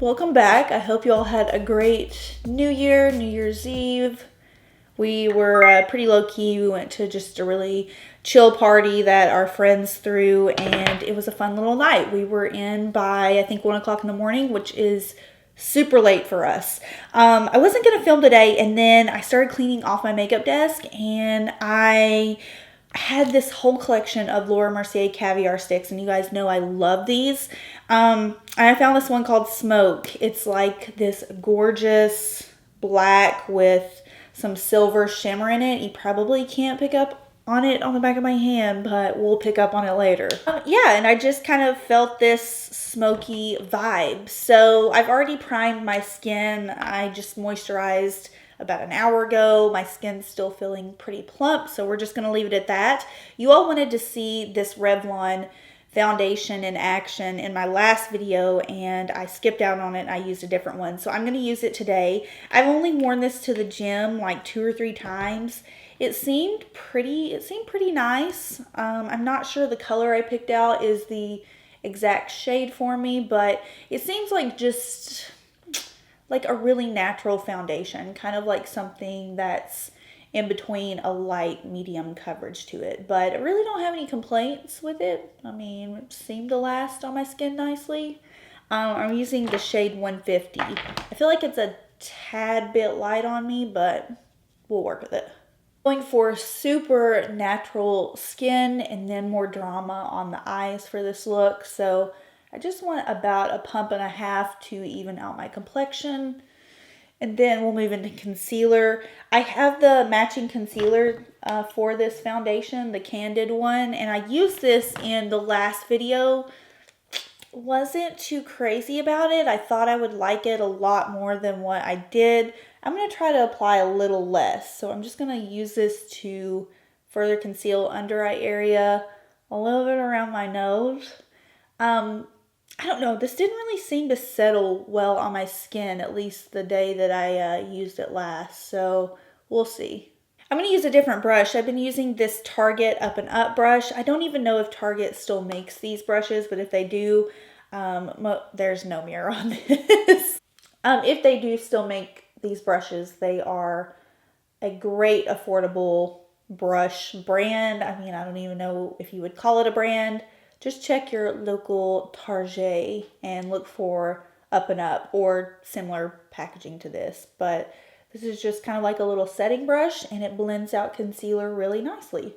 Welcome back. I hope you all had a great New Year, New Year's Eve. We were pretty low-key. We went to just a really chill party that our friends threw, and it was a fun little night. We were in by, I think, 1 o'clock in the morning, which is super late for us. I wasn't going to film today, and then I started cleaning off my makeup desk, and I had this whole collection of Laura Mercier Caviar sticks, and you guys know I love these. I found this one called Smoke. It's like this gorgeous black with some silver shimmer in it. You probably can't pick up on it on the back of my hand, but we'll pick up on it later. Yeah, and I just kind of felt this smoky vibe. So I've already primed my skin. I just moisturized about an hour ago. My skin's still feeling pretty plump, so we're just gonna leave it at that. You all wanted to see this Revlon foundation in action in my last video, and I skipped out on it and I used a different one. So I'm gonna use it today. I've only worn this to the gym like 2 or 3 times. It seemed pretty nice. I'm not sure the color I picked out is the exact shade for me, but it seems like just like a really natural foundation, kind of like something that's in between a light medium coverage to it. But I really don't have any complaints with it. I mean, it seemed to last on my skin nicely. I'm using the shade 150. I feel like it's a tad bit light on me, but we'll work with it. Going for super natural skin and then more drama on the eyes for this look. So I just want about a pump and a half to even out my complexion. And then we'll move into concealer. I have the matching concealer for this foundation, the Candid one. And I used this in the last video. Wasn't too crazy about it. I thought I would like it a lot more than what I did. I'm going to try to apply a little less. So I'm just going to use this to further conceal under eye area, a little bit around my nose. I don't know, this didn't really seem to settle well on my skin, at least the day that I used it last, so we'll see. I'm going to use a different brush. I've been using this Target Up and Up brush. I don't even know if Target still makes these brushes, but if they do, there's no mirror on this. If they do still make these brushes, they are a great affordable brush brand. I mean, I don't even know if you would call it a brand. Just check your local Target and look for Up and Up or similar packaging to this. But this is just kind of like a little setting brush, and it blends out concealer really nicely.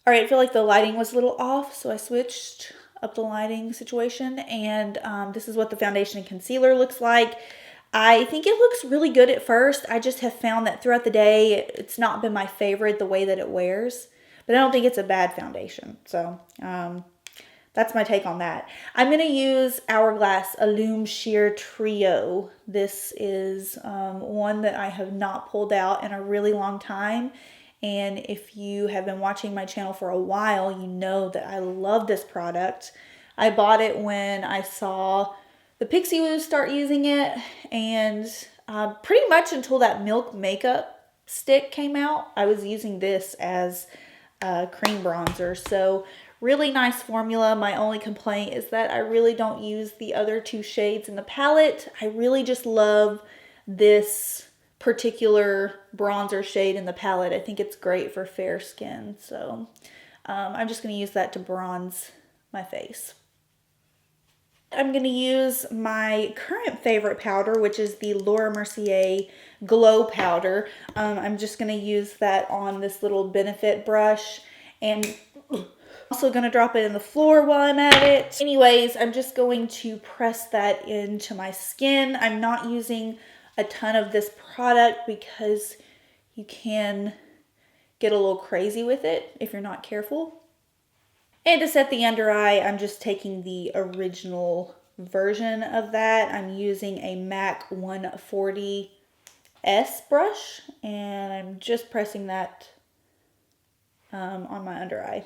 All right, I feel like the lighting was a little off, so I switched up the lighting situation, and this is what the foundation and concealer looks like. I think it looks really good at first. I just have found that throughout the day, it's not been my favorite the way that it wears. But I don't think it's a bad foundation. So that's my take on that. I'm going to use Hourglass Illume Sheer Trio. This is one that I have not pulled out in a really long time. And if you have been watching my channel for a while, you know that I love this product. I bought it when I saw the Pixie Woos start using it, and pretty much until that Milk makeup stick came out, I was using this as a cream bronzer. So really nice formula. My only complaint is that I really don't use the other 2 shades in the palette. I really just love this particular bronzer shade in the palette. I think it's great for fair skin. So I'm just going to use that to bronze my face. I'm going to use my current favorite powder, which is the Laura Mercier Glow Powder. I'm just going to use that on this little Benefit brush, and also going to drop it in the floor while I'm at it. Anyways, I'm just going to press that into my skin. I'm not using a ton of this product because you can get a little crazy with it if you're not careful. And to set the under eye, I'm just taking the original version of that. I'm using a MAC 140S brush, and I'm just pressing that on my under eye.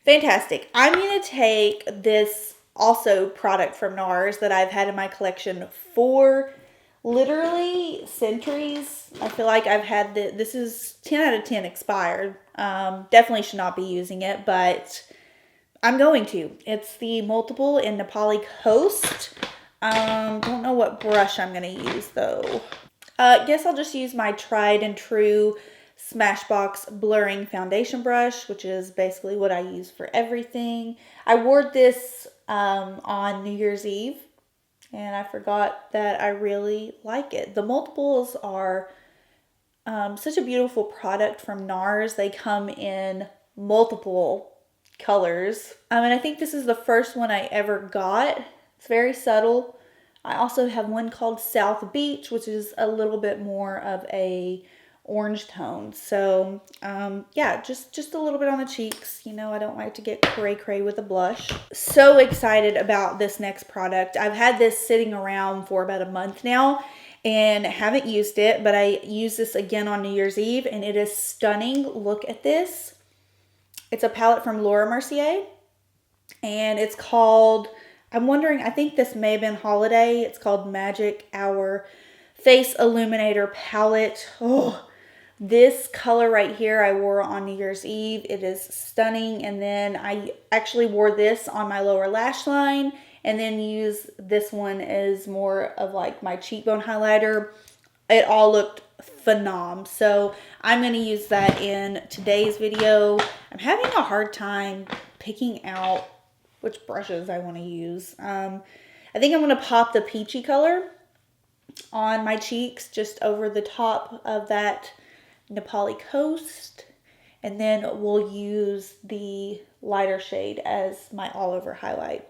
Fantastic. I'm going to take this also product from NARS that I've had in my collection for literally centuries. I feel like I've had this is 10 out of 10 expired. Definitely should not be using it, but I'm going to. It's the Multiple in Nepali Coast. Don't know what brush I'm going to use though. Guess I'll just use my tried and true Smashbox blurring foundation brush, which is basically what I use for everything. I wore this on New Year's Eve, and I forgot that I really like it. The multiples are such a beautiful product from NARS. They come in multiple colors. And I think this is the first one I ever got. It's very subtle. I also have one called South Beach, which is a little bit more of a orange tone. So yeah, just a little bit on the cheeks. You know, I don't like to get cray with a blush. So excited about this next product. I've had this sitting around for about a month now and haven't used it, but I used this again on New Year's Eve and it is stunning. Look at this. It's a palette from Laura Mercier and it's called, I'm wondering, I think this may have been holiday. It's called Magic Hour Face Illuminator Palette. Oh, this color right here I wore on New Year's Eve. It is stunning. And then I actually wore this on my lower lash line and then use this one as more of like my cheekbone highlighter. It all looked phenom. So I'm going to use that in today's video. I'm having a hard time picking out which brushes I want to use. I think I'm going to pop the peachy color on my cheeks just over the top of that Nepali Coast, and then we'll use the lighter shade as my all over highlight.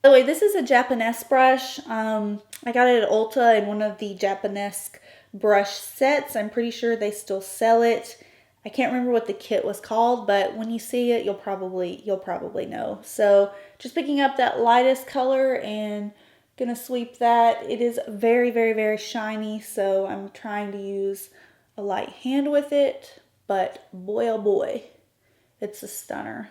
By the way, this is a Japanese brush. I got it at Ulta in one of the Japanese brush sets. I'm pretty sure they still sell it. I can't remember what the kit was called, but when you see it, you'll probably know. So just picking up that lightest color and gonna sweep that. It is very shiny, so I'm trying to use a light hand with it, but boy oh boy, it's a stunner.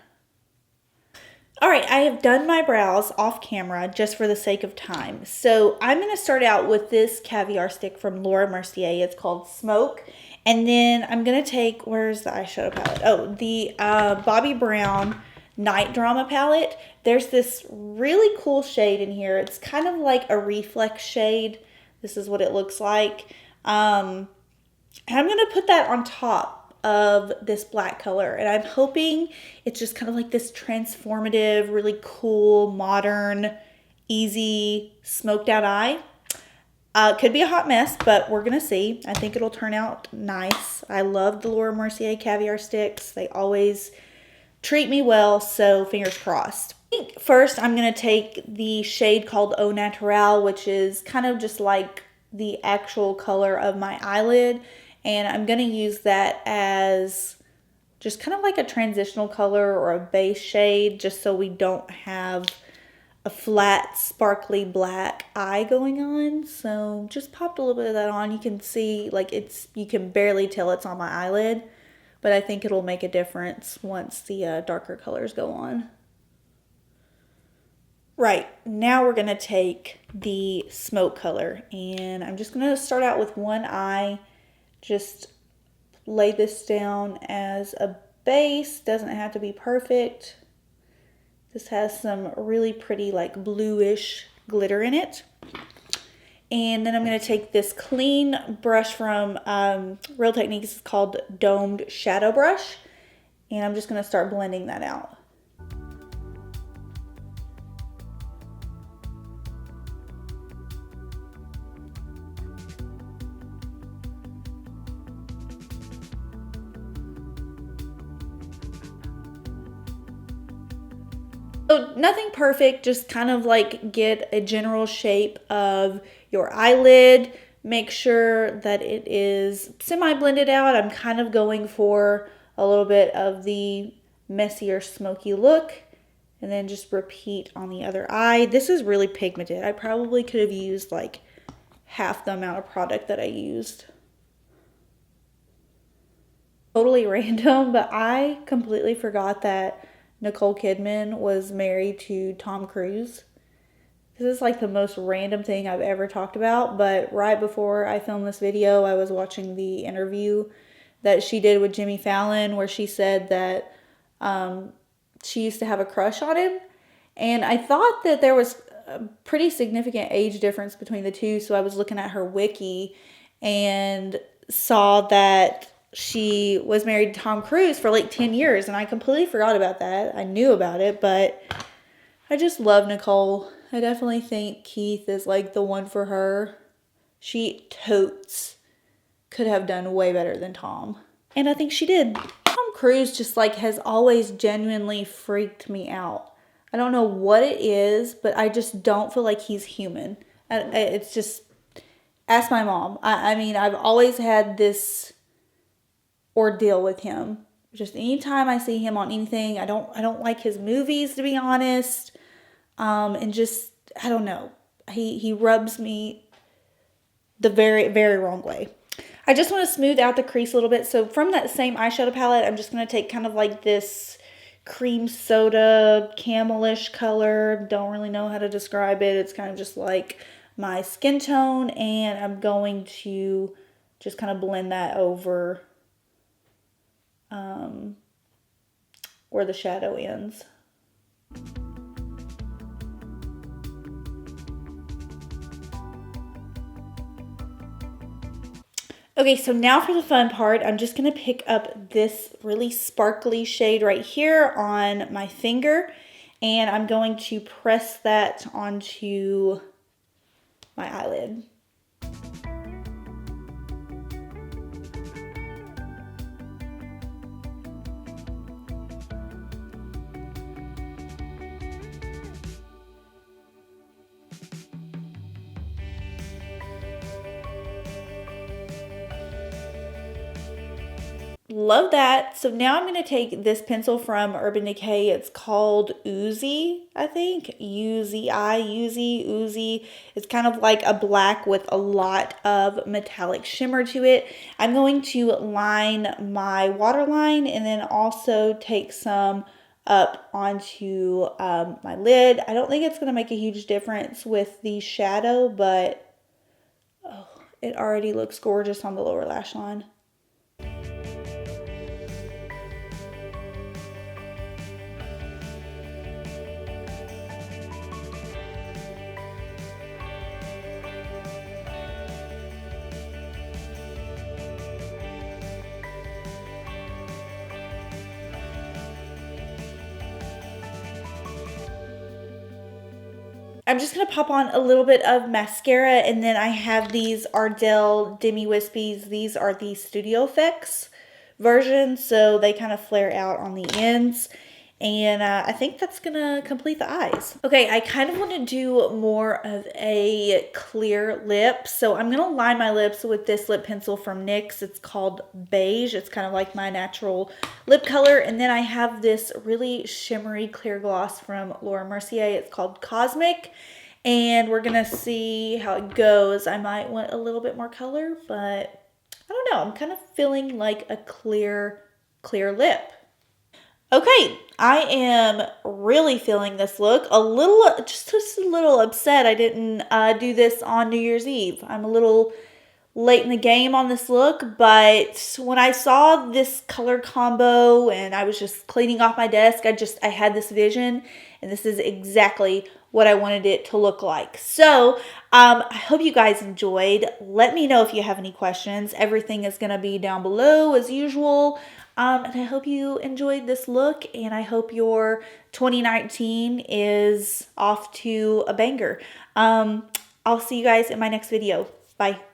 All right, I have done my brows off camera just for the sake of time. So I'm gonna start out with this Caviar stick from Laura Mercier. It's called Smoke. And then I'm gonna take, where's the eyeshadow palette? Oh, the Bobbi Brown Night Drama palette. There's this really cool shade in here. It's kind of like a reflex shade. This is what it looks like. And I'm going to put that on top of this black color. And I'm hoping it's just kind of like this transformative, really cool, modern, easy, smoked out eye. Could be a hot mess, but we're going to see. I think it'll turn out nice. I love the Laura Mercier Caviar sticks. They always treat me well, so fingers crossed. I think first I'm going to take the shade called Au Naturale, which is kind of just like the actual color of my eyelid, and I'm going to use that as just kind of like a transitional color or a base shade, just so we don't have a flat sparkly black eye going on. So just popped a little bit of that on. You can see like you can barely tell it's on my eyelid, but I think it'll make a difference once the darker colors go on. Right, now we're gonna take the smoke color and I'm just gonna start out with one eye. Just lay this down as a base. Doesn't have to be perfect. This has some really pretty like bluish glitter in it. And then I'm going to take this clean brush from Real Techniques. It's called Domed Shadow Brush. And I'm just going to start blending that out. So nothing perfect, just kind of like get a general shape of your eyelid. Make sure that it is semi-blended out. I'm kind of going for a little bit of the messier smoky look, and then just repeat on the other eye. This is really pigmented. I probably could have used like half the amount of product that I used. Totally random, but I completely forgot that Nicole Kidman was married to Tom Cruise. This is like the most random thing I've ever talked about, but right before I filmed this video, I was watching the interview that she did with Jimmy Fallon where she said that she used to have a crush on him. And I thought that there was a pretty significant age difference between the two, so I was looking at her wiki and saw that she was married to Tom Cruise for like 10 years, and I completely forgot about that. I knew about it, but I just love Nicole. I definitely think Keith is like the one for her. She totes could have done way better than Tom. And I think she did. Tom Cruise just like has always genuinely freaked me out. I don't know what it is, but I just don't feel like he's human. It's just, ask my mom. I mean, I've always had this ordeal with him. Just anytime I see him on anything, I don't like his movies, to be honest. And just, I don't know. He rubs me the very, very wrong way. I just want to smooth out the crease a little bit. So from that same eyeshadow palette, I'm just going to take kind of like this cream soda camelish color. Don't really know how to describe it. It's kind of just like my skin tone, and I'm going to just kind of blend that over where the shadow ends. Okay, so now for the fun part, I'm just going to pick up this really sparkly shade right here on my finger, and I'm going to press that onto my eyelid. Love that. So now I'm going to take this pencil from Urban Decay. It's called Oozy, I think. U-Z-I, Oozy. It's kind of like a black with a lot of metallic shimmer to it. I'm going to line my waterline and then also take some up onto my lid. I don't think it's going to make a huge difference with the shadow, but oh, it already looks gorgeous on the lower lash line. I'm just going to pop on a little bit of mascara, and then I have these Ardell Demi Wispies. These are the Studio Effects version, so they kind of flare out on the ends. And I think that's going to complete the eyes. Okay, I kind of want to do more of a clear lip. So I'm going to line my lips with this lip pencil from NYX. It's called Beige. It's kind of like my natural lip color. And then I have this really shimmery clear gloss from Laura Mercier. It's called Cosmic. And we're going to see how it goes. I might want a little bit more color, but I don't know. I'm kind of feeling like a clear lip. Okay, I am really feeling this look. Just a little upset I didn't do this on New Year's Eve. I'm a little late in the game on this look, but when I saw this color combo and I was just cleaning off my desk, I had this vision, and this is exactly what I wanted it to look like. So I hope you guys enjoyed. Let me know if you have any questions. Everything is going to be down below as usual. And I hope you enjoyed this look, and I hope your 2019 is off to a banger. I'll see you guys in my next video. Bye.